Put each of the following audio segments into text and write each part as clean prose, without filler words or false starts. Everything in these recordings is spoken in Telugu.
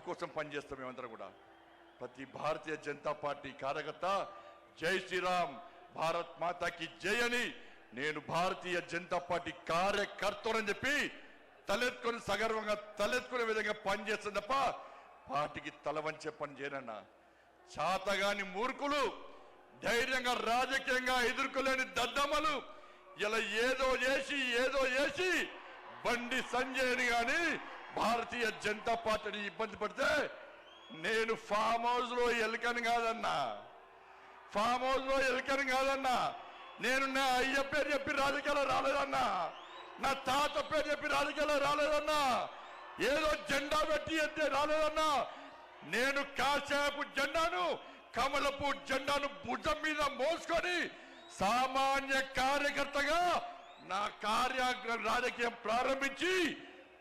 కోసం పనిచేస్తాం మేమందరం కూడా. ప్రతి భారతీయ జనతా పార్టీ కార్యకర్త జై శ్రీరామ్ భారత్ మాతాకి జై అని నేను భారతీయ జనతా పార్టీ కార్యకర్తలని చెప్పి తలెత్తుకొని సగర్వంగా తలెత్తుకునే విధంగా పనిచేస్తుంది తప్ప పార్టీకి తల వంచే పని చేయనన్నా. చాతగాని మూర్ఖులు, ధైర్యంగా రాజకీయంగా ఎదుర్కోలేని దద్దమ్మలు ఇలా ఏదో చేసి బండి సంజయ్ని గాని భారతీయ జనతా పార్టీని ఇబ్బంది పడితే నేను ఫామ్ హౌస్ లో ఎలుకని కాదన్నా, నేను నా అయ్య పేరు చెప్పి రాజకీయాల్లో రాలేదన్నా, నా తాత పేరు చెప్పి రాజకీయాల్లో రాలేదన్నా, ఏదో జెండా పెట్టి ఎత్తే రాలేదన్నా. నేను కాశాపు జెండాను, కమలపు జెండాను భుజం మీద మోసుకొని సామాన్య కార్యకర్తగా నా రాజకీయం ప్రారంభించి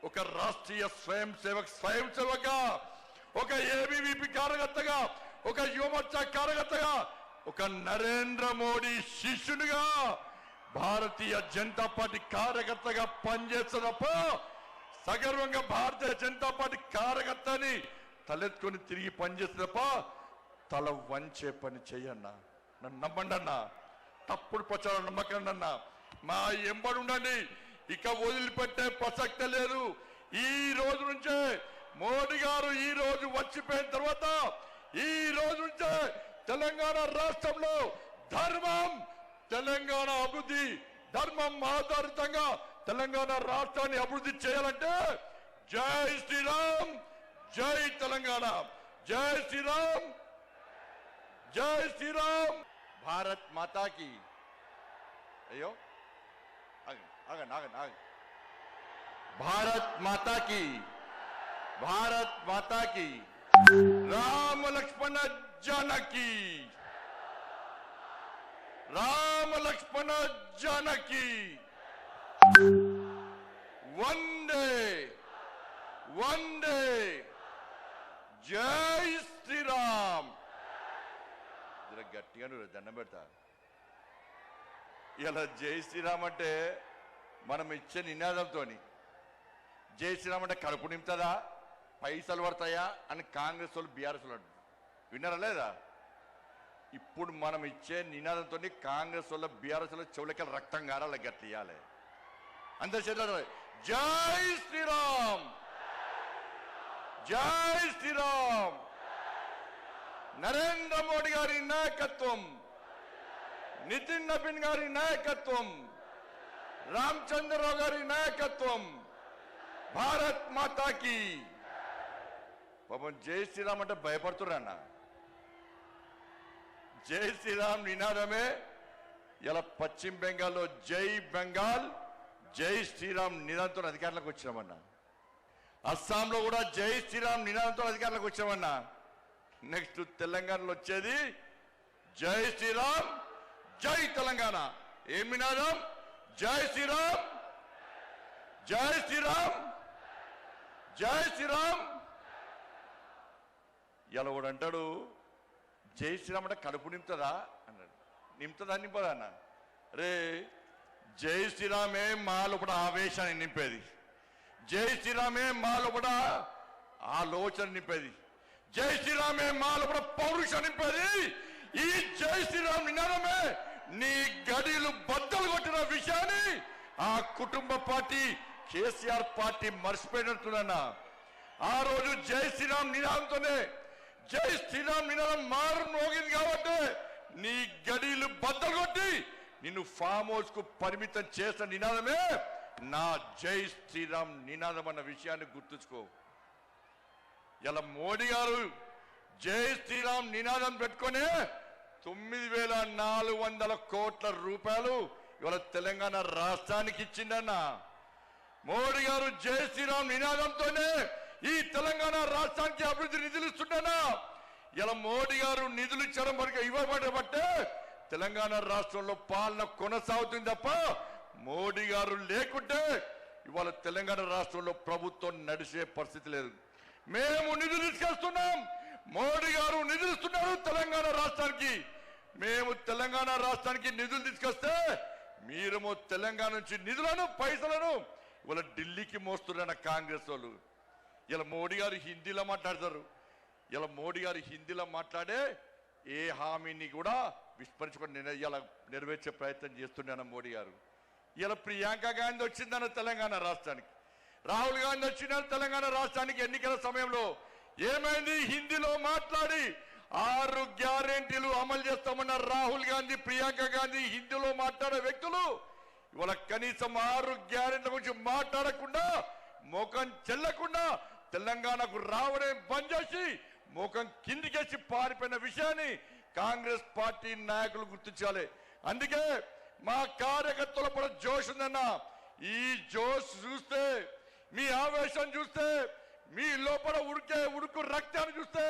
ఒక రాష్ట్రీయ స్వయం సేవక, ఒక ఏబీవీపీ కార్యకర్తగా, ఒక యువమోర్చా కార్యకర్తగా, ఒక నరేంద్ర మోడీ శిష్యునిగా భారతీయ జనతా పార్టీ కార్యకర్తగా పనిచేస్తున్నప్ప సగర్వంగా భారతీయ జనతా పార్టీ కార్యకర్తని తలెత్తుకొని తిరిగి పనిచేస్తున్నప్ప తల వంచే పని చెయ్యన్నా. నన్ను నమ్మండి అన్నా, తప్పుడు ప్రచారం నమ్మకండి అన్నా, మా ఎంబడి ఉండండి. ఇక వదిలిపెట్టే ప్రసక్తే లేదు. ఈ రోజు నుంచే మోడీ గారు ఈ రోజు వచ్చిపోయిన తర్వాత ఈ రోజు నుంచే తెలంగాణ రాష్ట్రంలో ధర్మం, తెలంగాణ అభివృద్ధి, ధర్మం ఆధారితంగా తెలంగాణ రాష్ట్రాన్ని అభివృద్ధి చేయాలంటే జై శ్రీరామ్, జై తెలంగాణ, జై శ్రీరామ్, జై శ్రీరామ్, భారత్ మాతాకి. అయ్యో ఆగండి. భారత్ మాతాకి, భారత్ మాతాకి, రామ లక్ష్మణ జానకి, రామ లక్ష్మణ జానకి, వందే వందే, జై శ్రీరామ్. గట్టిగా దండం పెడతా. ఇలా జై శ్రీరామ్ అంటే మనం ఇచ్చే నినాదంతో జై శ్రీరామ్ అంటే కడుపు నింపుతుందా, పైసలు పడతాయా అని కాంగ్రెస్ వాళ్ళు బీఆర్ఎస్ వాళ్ళు విన్నారా లేదా? ఇప్పుడు మనం ఇచ్చే నినాదంతో కాంగ్రెస్ వాళ్ళ బీఆర్ఎస్ వాళ్ళ చెవులకి రక్తం గారాల గట్టి ఇవ్వాలి. అందరి చేతులు జై శ్రీరామ్, జై శ్రీరామ్, నరేంద్ర మోడీ గారి నాయకత్వం, నితిన్ నబీన్ గారి నాయకత్వం, రామచంద్రరావు గారి నాయకత్వం, భారత్ మాతాకి. పాపం జై శ్రీరామ్ అంటే భయపడుతున్నా. జై శ్రీరామ్ నినాదమే ఇలా పశ్చిమ బెంగాల్లో జై బెంగాల్, జై శ్రీరామ్ నినాదంతో అధికారంలోకి వచ్చామన్నా. అస్సాంలో కూడా జై శ్రీరామ్ నినాదంతో అధికారంలోకి వచ్చామన్నా. నెక్స్ట్ తెలంగాణలో వచ్చేది జై శ్రీరామ్, జై తెలంగాణ. ఏం నినాదం? జై శ్రీరామ్, జై శ్రీరామ్, జై శ్రీరామ్. ఇలా కూడా అంటాడు జై శ్రీరామ్ అంటే కడుపు నింపుతుందా అన్నాడు. నింపుతుందా నింపదా అన్న? రే జై శ్రీరామే మాలో కూడా ఆవేశాన్ని నింపేది, జై శ్రీరామే మాలో కూడా ఆలోచన నింపేది, జై శ్రీరామే మాలో కూడా పౌరుషం నింపేది. ఈ జై శ్రీరామ్ నినాదమే నీ గడిలు బద్దలు కొట్టిన విషయాన్ని ఆ కుటుంబ పార్టీ కేసీఆర్ పార్టీ మర్చిపోయినట్టున్నా. ఆ రోజు జై శ్రీరామ్ నినాదంతోనే, జై శ్రీరామ్ నినాదం మారు మోగింది కాబట్టి నీ గడిలు బద్దలు కొట్టి నిన్ను ఫామ్ హౌస్ కు పరిమితం చేసిన నినాదమే నా జై శ్రీరామ్ నినాదం అన్న విషయాన్ని గుర్తుంచుకో. ఇలా మోడీ గారు జై శ్రీరామ్ నినాదం పెట్టుకునే 9,400 కోట్ల రూపాయలు ఇవాళ తెలంగాణ రాష్ట్రానికి ఇచ్చిందన్న. మోడీ గారు జై శ్రీరామ్ నినాదంతోనే ఈ తెలంగాణ రాష్ట్రానికి అభివృద్ధి నిధులు ఇస్తుండనా. ఇలా మోడీ గారు నిధులు ఇచ్చడం వరకు ఇవ్వబడబట్టే తెలంగాణ రాష్ట్రంలో పాలన కొనసాగుతుంది తప్ప మోడీ గారు లేకుంటే ఇవాళ తెలంగాణ రాష్ట్రంలో ప్రభుత్వం నడిచే పరిస్థితి లేదు. మేము నిధులు తీసుకొస్తున్నాం, మోడీ గారు నిధులు ఇస్తున్నారు తెలంగాణ రాష్ట్రానికి. మేము తెలంగాణ రాష్ట్రానికి నిధులు తీసుకొస్తే మీరేమో తెలంగాణ నుంచి నిధులను పైసలను ఇవాళ ఢిల్లీకి మోస్తున్న కాంగ్రెస్ వాళ్ళు. ఇలా మోడీ గారు హిందీలో మాట్లాడతారు. ఇలా మోడీ గారు హిందీలో మాట్లాడే ఏ హామీని కూడా విస్మరించుకొని ఇలా నెరవేర్చే ప్రయత్నం చేస్తున్నాను మోడీ గారు. ఇలా ప్రియాంక గాంధీ వచ్చిందన్న తెలంగాణ రాష్ట్రానికి, రాహుల్ గాంధీ వచ్చిందని తెలంగాణ రాష్ట్రానికి ఎన్నికల సమయంలో ఏమైంది? హిందీలో మాట్లాడి 6 గ్యారెంటీలు అమలు చేస్తామన్న రాహుల్ గాంధీ, ప్రియాంక గాంధీ హిందీలో మాట్లాడే వ్యక్తులు ఇవాళ కనీసం 6 గ్యారెంటీల గురించి మాట్లాడకుండా, ముఖం చెల్లకుండా తెలంగాణకు రావడం బంద్ చేసి ముఖం కిందికేసి పారిపోయిన విషయాన్ని కాంగ్రెస్ పార్టీ నాయకులు గుర్తించాలి. అందుకే మా కార్యకర్తల పట్ల జోష్ ఉందన్న. ఈ జోష్ చూస్తే, మీ ఆవేశం చూస్తే, మీ లోపల ఉడుకు రక్తాన్ని చూస్తే,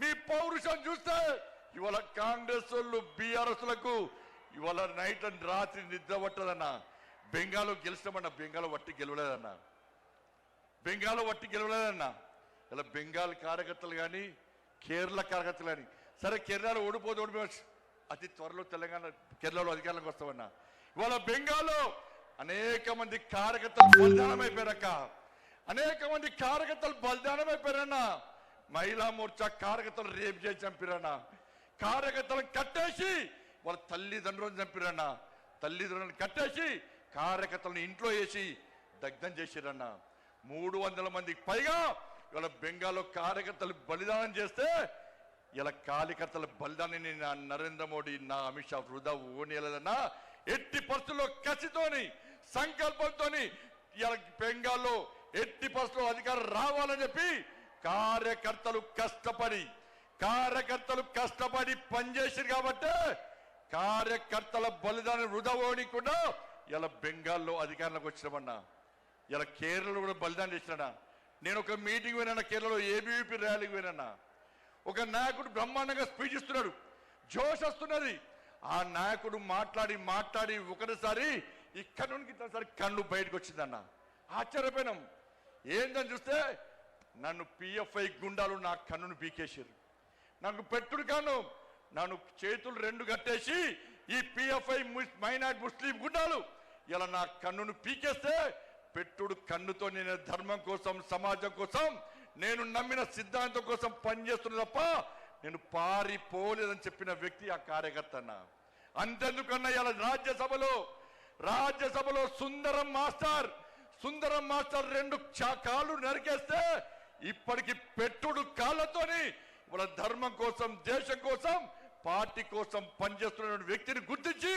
మీ పౌరుషం చూస్తే ఇవాళ కాంగ్రెస్ వాళ్ళు బీఆర్ఎస్లకు ఇవాళ నైట్ అండ్ రాత్రి నిద్ర పట్టదన్న. బెంగాల్లో గెలిచామన్న, బెంగాల్ వట్టి గెలవలేదన్న, బెంగాల్ వట్టి గెలవలేదన్న. ఇలా బెంగాల్ కార్యకర్తలు కానీ, కేరళ కార్యకర్తలు కానీ, సరే కేరళలో ఓడిపోవచ్చు, అతి త్వరలో కేరళలో అధికారంలోకి వస్తామన్నా. ఇవాళ బెంగాల్లో అనేక మంది కార్యకర్తలు బలిదానం అయిపోయారక్క, అనేక మంది కార్యకర్తలు బలిదానం అయిపోయారన్నా. మహిళా మోర్చా కార్యకర్తలు రేపు చేసి చంపిరన్నా, కార్యకర్తలను కట్టేసి వాళ్ళ తల్లిదండ్రులను చంపిరన్నా, తల్లిదండ్రులను కట్టేసి కార్యకర్తలను ఇంట్లో వేసి దగ్ధం చేసిరన్నా. 300 మందికి పైగా ఇవాళ బెంగాల్లో కార్యకర్తలు బలిదానం చేస్తే ఇలా కార్యకర్తల బలిదానాన్ని నా నరేంద్ర మోడీ, నా అమిత్ షా వృధా ఓనేలేదన్నా. ఎట్టి పరిస్థితుల్లో కసితోని, సంకల్పంతోని ఇలా బెంగాల్లో ఎట్టి పరిస్థితుల్లో అధికారం రావాలని చెప్పి కార్యకర్తలు కష్టపడి పనిచేసారు. కాబట్టి కార్యకర్తల బలిదానం వృధా ఓనికుండా ఇలా బెంగాల్లో అధికారంలోకి వచ్చినామన్నా. ఇలా కేరళలో కూడా బలిదానం చేసినా. నేను ఒక మీటింగ్ పోయినా, కేరళలో ఏబీవీపీ ర్యాలీకి పోయినా. ఒక నాయకుడు బ్రహ్మాండంగా స్పీచ్ ఇస్తున్నాడు, జోష్ వస్తున్నది. ఆ నాయకుడు మాట్లాడి ఒకటిసారి ఇక్కడ నుండి ఇట్లసారి కన్ను బయటకు వచ్చిందన్న. ఆశ్చర్యపోయినాం. ఏందని చూస్తే నన్ను పిఎఫ్ఐ గుండాలు నా కన్నును పీకేసారు. నాకు పెట్టుడు కాను, నన్ను చేతులు 2 కట్టేసి ఈ పిఎఫ్ఐ మైనార్టీ ముస్లిం గుండాలు ఇలా నా కన్నును పీకేస్తే, పెట్టుడు కన్నుతో నేను ధర్మం కోసం, సమాజం కోసం, నేను నమ్మిన సిద్ధాంతం కోసం పనిచేస్తున్నా తప్ప నేను పారిపోలేదని చెప్పిన వ్యక్తి ఆ కార్యకర్త అన్న. అంతెందుకన్నా ఇలా రాజ్యసభలో సుందరం మాస్టర్ 2 కాళ్ళు నరికేస్తే ఇప్పటికి పెట్టుడు కాళ్ళతోని వాళ్ళ ధర్మం కోసం, దేశం కోసం, పార్టీ కోసం పనిచేస్తున్న వ్యక్తిని గుర్తించి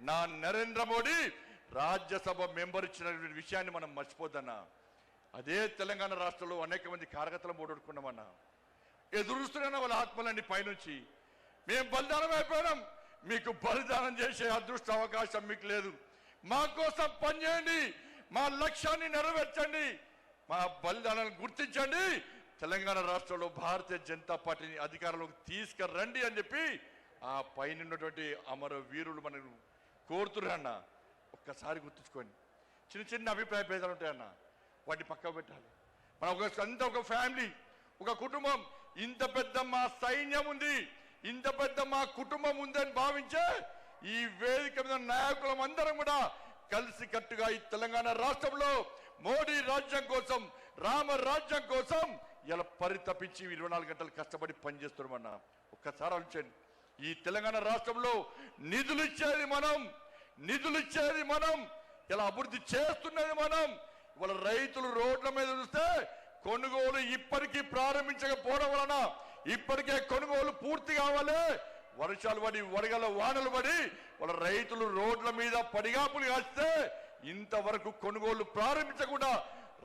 నా నరేంద్ర మోడీ రాజ్యసభ మెంబర్ ఇచ్చిన విషయాన్ని మనం మర్చిపోద్దన్నా. అదే తెలంగాణ రాష్ట్రంలో అనేక మంది కార్యకర్తలు ఓడగొట్టుకున్నామన్నా. ఎదురుస్తున్నా వాళ్ళ ఆత్మలన్నీ పైనుంచి. మేము బలిదానం అయిపోయినాం, మీకు బలిదానం చేసే అదృష్ట అవకాశం మీకు లేదు. మా కోసం పనిచేయండి, మా లక్ష్యాన్ని నెరవేర్చండి, మా బలిదానాన్ని గుర్తించండి, తెలంగాణ రాష్ట్రంలో భారతీయ జనతా పార్టీని అధికారంలోకి తీసుకురండి అని చెప్పి ఆ పైన ఉన్నటువంటి అమర వీరులు మనకు కోరుతున్నా. ఒక్కసారి గుర్తుంచుకోండి. చిన్న అభిప్రాయ భేదాలు ఉంటాయన్న, వాటిని పక్కకు పెట్టాలి. మన ఒక ఫ్యామిలీ, ఒక కుటుంబం, ఇంత పెద్ద మా సైన్యం ఉంది, ఇంత పెద్ద మా కుటుంబం ఉందని భావించే ఈ వేదిక మీద నాయకులం అందరం కూడా కలిసి కట్టుగా ఈ తెలంగాణ రాష్ట్రంలో మోడీ రాజ్యం కోసం, రామ రాజ్యం కోసం ఇలా పరితపించి 24 గంటలు కష్టపడి పనిచేస్తున్నామన్నా. ఒక్కసారి ఆలోచించండి. ఈ తెలంగాణ రాష్ట్రంలో నిధులు ఇచ్చేది మనం, ఇలా అభివృద్ధి చేస్తున్నది మనం. ఇవాళ రైతులు రోడ్ల మీద చూస్తే కొనుగోలు ఇప్పటికీ ప్రారంభించకపోవడం వలన ఇప్పటికే కొనుగోలు పూర్తి కావాలి. వర్షాలు పడి, వడగల వానలు పడి వాళ్ళ రైతులు రోడ్ల మీద పడిగాపులు కాస్తే ఇంతవరకు కొనుగోలు ప్రారంభించకుండా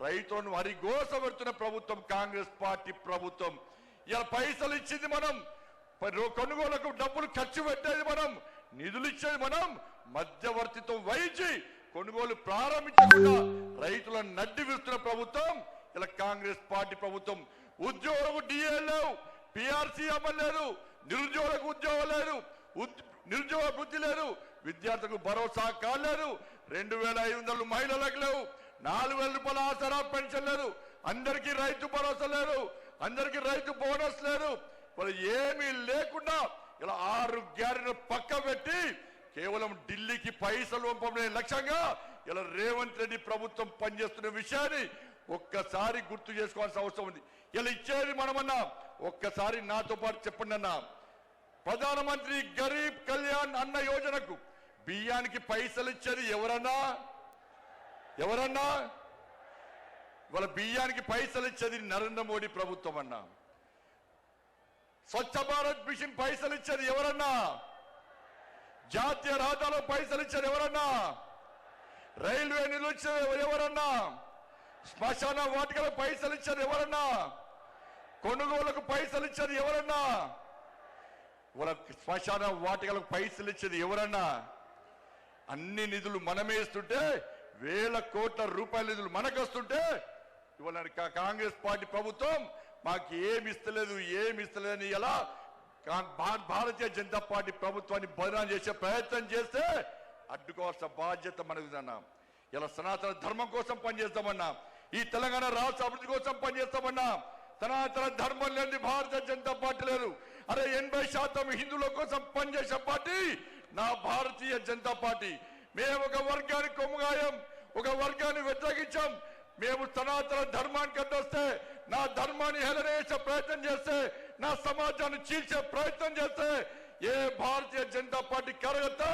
రైతులను హరిగోస పెడుతున్న ప్రభుత్వం కాంగ్రెస్ పార్టీ ప్రభుత్వం. ఇలా పైసలు ఇచ్చింది మనం, కొనుగోలుకు డబ్బులు ఖర్చు పెట్టేది మనం, నిధులు ఇచ్చేది మనం, మధ్యవర్తితో వహించి కొనుగోలు ప్రారంభించకుండా రైతులను నడ్డి విస్తున్న ప్రభుత్వం ఇలా కాంగ్రెస్ పార్టీ ప్రభుత్వం. ఉద్యోగులకు డిఏ లేవు, పిఆర్సీ అమలు లేదు, నిరుద్యోగులకు ఉద్యోగం లేదు, నిరుద్యోగ వృద్ధి లేదు, విద్యార్థులకు భరోసా కాలేదు, 2500 మహిళలకు లేవు, 4000 రూపాయల ఆసరా పెన్షన్ లేదు, అందరికీ రైతు భరోసా లేదు, అందరికీ రైతు బోనస్ లేదు. వాళ్ళు ఏమీ లేకుండా ఇలా 6 గ్యారెంటీలు పక్క పెట్టి కేవలం ఢిల్లీకి పైసలు పంపడే లక్ష్యంగా ఇలా రేవంత్ రెడ్డి ప్రభుత్వం పనిచేస్తున్న విషయాన్ని ఒక్కసారి గుర్తు చేసుకోవాల్సిన అవసరం ఉంది. ఇలా ఇచ్చేది మనమన్నా, ఒక్కసారి నాతో పాటు చెప్పండి అన్నా. ప్రధానమంత్రి గరీబ్ కళ్యాణ్ అన్న యోజనకు బియ్యానికి పైసలు ఇచ్చేది ఎవరన్నా? ఇవాళ బియ్యానికి పైసలు ఇచ్చేది నరేంద్ర మోడీ ప్రభుత్వం అన్నా. స్వచ్ఛ భారత్ మిషన్ పైసలు ఇచ్చేది ఎవరన్నా? జాతీయ రహదారులో పైసలు ఇచ్చేది ఎవరన్నా? రైల్వే నిధులు ఇచ్చేది ఎవరన్నా? శ్మశాన వాటికలకు పైసలు ఇచ్చేది ఎవరన్నా? కొనుగోలుకు పైసలు ఇచ్చేది ఎవరన్నా? శ్మశాన వాటికలకు పైసలు ఇచ్చేది ఎవరన్నా? అన్ని నిధులు మనమే ఇస్తుంటే, వేల కోట్ల రూపాయల నిధులు మనకు వస్తుంటే, ఇవాళ కాంగ్రెస్ పార్టీ ప్రభుత్వం మాకు ఏమి ఇస్తలేదని ఎలా భారతీయ జనతా పార్టీ ప్రభుత్వాన్ని బదనాం చేసే ప్రయత్నం చేస్తే అడ్డుకోవాల్సిన బాధ్యత మనకుదన్నా. ఇలా సనాతన ధర్మం కోసం పనిచేస్తామన్నా, ఈ తెలంగాణ రాష్ట్ర అభివృద్ధి కోసం పనిచేస్తామన్నా. సనాతన ధర్మం లేని భారతీయ జనతా పార్టీ లేదు. అరే 80% హిందువుల కోసం పనిచేసే పార్టీ నా భారతీయ జనతా పార్టీ. మేము ఒక వర్గానికి కొమ్ముగాయం, ఒక వర్గాన్ని వ్యతిరేకించాం. మేము సనాతన ధర్మానికి అడ్డొస్తే, నా ధర్మాన్ని హేళన చేసే ప్రయత్నం చేస్తే, నా సమాజాన్ని చీల్చే ప్రయత్నం చేస్తే ఏ భారతీయ జనతా పార్టీ కార్యకర్త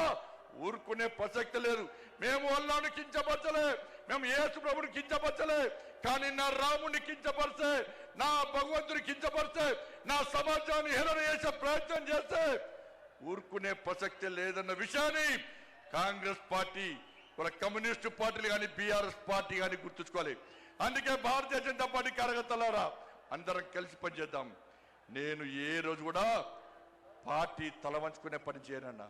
ఊరుకునే ప్రసక్తి లేదు. మేము అల్లాను కించపరచలే, మేము యేసు ప్రభుని కించపరచలే, కానీ నా రాముని కించపరిస్తే, నా భగవంతుని కించపరిస్తే, నా సమాజాన్ని హేళన చేసే ప్రయత్నం చేస్తే ఊరుకునే ప్రసక్తి లేదన్న విషయాన్ని కాంగ్రెస్ పార్టీ, కమ్యూనిస్టు పార్టీలు కానీ బీఆర్ఎస్ పార్టీ కానీ గుర్తుంచుకోవాలి. అందుకే భారతీయ జనతా పార్టీ కార్యకర్తలారా అందరం కలిసి పనిచేద్దాం. నేను ఏ రోజు కూడా పార్టీ తల వంచుకునే పని చేయనన్నా.